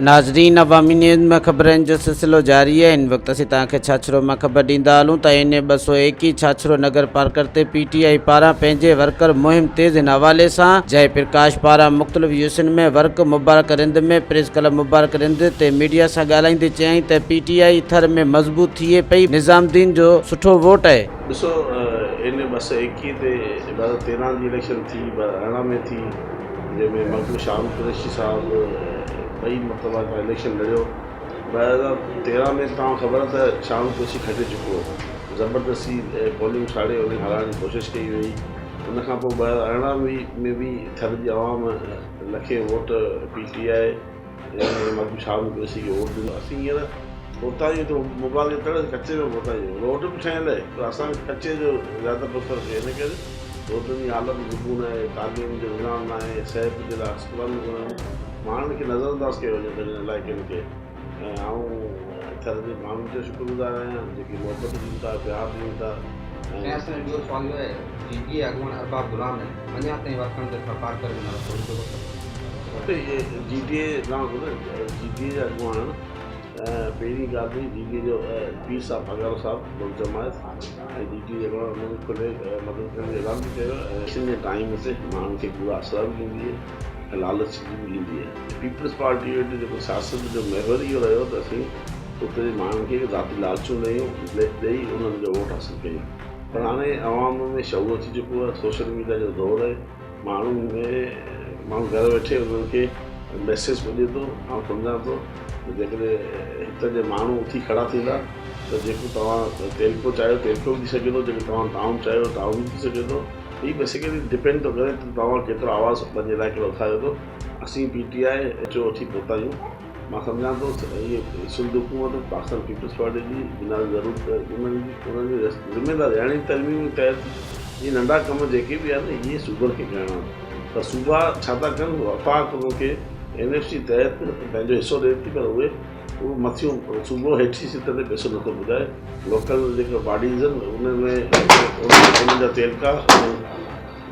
नाज़रीन, अवामी न्यूज़ में ख़बरनि जो सिलसिलो जारी है। इन वक्त असीं तव्हांखे छाछरो में ख़बर ॾींदा हलूं त इन 221 छाछरो नगर पार्कर ते PTI पारां पंहिंजे वर्कर मुहिम तेज़ हिन हवाले सां जयप्रकाश पारां मुख़्तलिफ़ यूसन में वर्क मुबारक रिंद में प्रेस क्लब मुबारक रिंद ते मीडिया सां ॻाल्हाईंदे चयाईं त PTI थर में मज़बूत थिए पई। निज़ामुद्दीन जो सुठो वोट आहे। ॾिसो, इन 221 ते 2013 जी इलेक्शन थी, 2018 में थी, जंहिंमें मकबूल शाम कुरैशी साहब ॿई मरतबा खां इलेक्शन लड़ियो। 2013 में तव्हां ख़बर त शाम कुरैशी खटे चुको हो, ज़बरदस्ती पोलिंग छाड़े उन हराइण जी कोशिशि कई वई। उन खां पोइ 2018 में बि थर जी आवाम लखे वोट PTI मकबूल शाम कुरैशी खे वोट ॾिनो। असीं हींअर पहुता आहियूं त मुबारक तड़े कचे में पहुता आहियूं। रोड बि ठहियल आहे पर असांखे कचे जो ज़्यादा प्रेफर कयो, इन करे रोडनि जी हालत सुकून आहे, तालीम जो निज़ाम न आहे, सिहत जे लाइ अस्पताल माण्हुनि खे नज़रअंदाज़ कयो वञे थो इन इलाइक़नि खे। ऐं थर जे माण्हुनि जो शुक्रगुज़ार आहियां जेके मोहबत ॾियनि था, प्यार ॾियनि था। ॿियो सवाल इहो आहे, GTA अॻुवान अरबाब गुलाम आहिनि, अञा ताईं वर्करनि ते सरकार करे GTA GTA जा अॻुवान पहिरीं ॻाल्हि हुई GTA जो पीर साहब फगारो साहब लोक जमायत ऐं GTA जे अॻुवान खुले मदद करण जो ऐलान बि कयो। इलेक्शन जे टाइम ते माण्हुनि खे पूरा असर बि ॾींदी आहे ऐं लालच बि ॾींदी आहे। पीपल्स पार्टी वटि जेको सियासत जो महवर इहो रहियो त असीं उते माण्हुनि खे ज़ाती लालचूं ॾेई उन्हनि जो वोट हासिलु कयूं। पर हाणे अवाम में शऊर अची चुको आहे, सोशल मीडिया जो दौरु आहे, माण्हू घर वेठे उन्हनि खे मैसेज पुॼे थो। ऐं सम्झां थो जेकॾहिं हिते जे माण्हू उथी खड़ा थींदा त जेको तव्हां तेलको चाहियो तेलको बि थी सघे थो, जेको तव्हां टाउन चाहियो टाउन बि थी सघे थो। हीअ बेसिकली डिपेंड थो करे त तव्हां केतिरो आवाज़ु पंहिंजे इलाइक़े में उथारियो थो। असीं PTI जो वठी पहुता आहियूं। मां सम्झां थो इहे सिंध हुकूमत पाकिस्तान पीपल्स पार्टी जी बिना ज़रूरत उन्हनि जी ज़िमेदारी हाणे तइलीम के तहत इहे नंढा कम जेके बि आहिनि इहे सूबनि खे करणा आहिनि। त सूबा छा था कनि, वफ़ाक़ उन्हनि खे NFC तहत पंहिंजो हिसो ॾिए थी, पर उहे मथियूं सूबो हेठि सतह ते पैसो नथो ॿुधाए। लोकल जेके बॉडीज़ आहिनि उन्हनि जा तेलका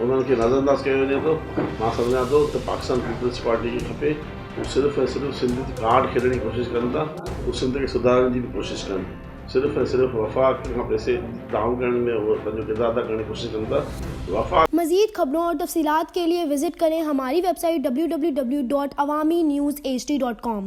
उन्हनि खे नज़रअंदाज़ कयो वञे थो। मां सम्झां थो त पाकिस्तान पीपल्स पार्टी खे खपे हू सिर्फ़ु ऐं सिर्फ़ु सिंध कार्ड खेॾण जी कोशिशि कनि था, हू सिंध खे सुधारण जी बि कोशिशि कनि। सिर्फ़ु ऐं सिर्फ़ु वफ़ाक़ खां पैसे डाउन करण में उहे पंहिंजो किरदार था करण जी कोशिशि कनि था। वफ़ाक़ मज़ीद खबरों और तफसीलात के लिए विजिट करें हमारी वेबसाइट www.awamiNewsHD.com।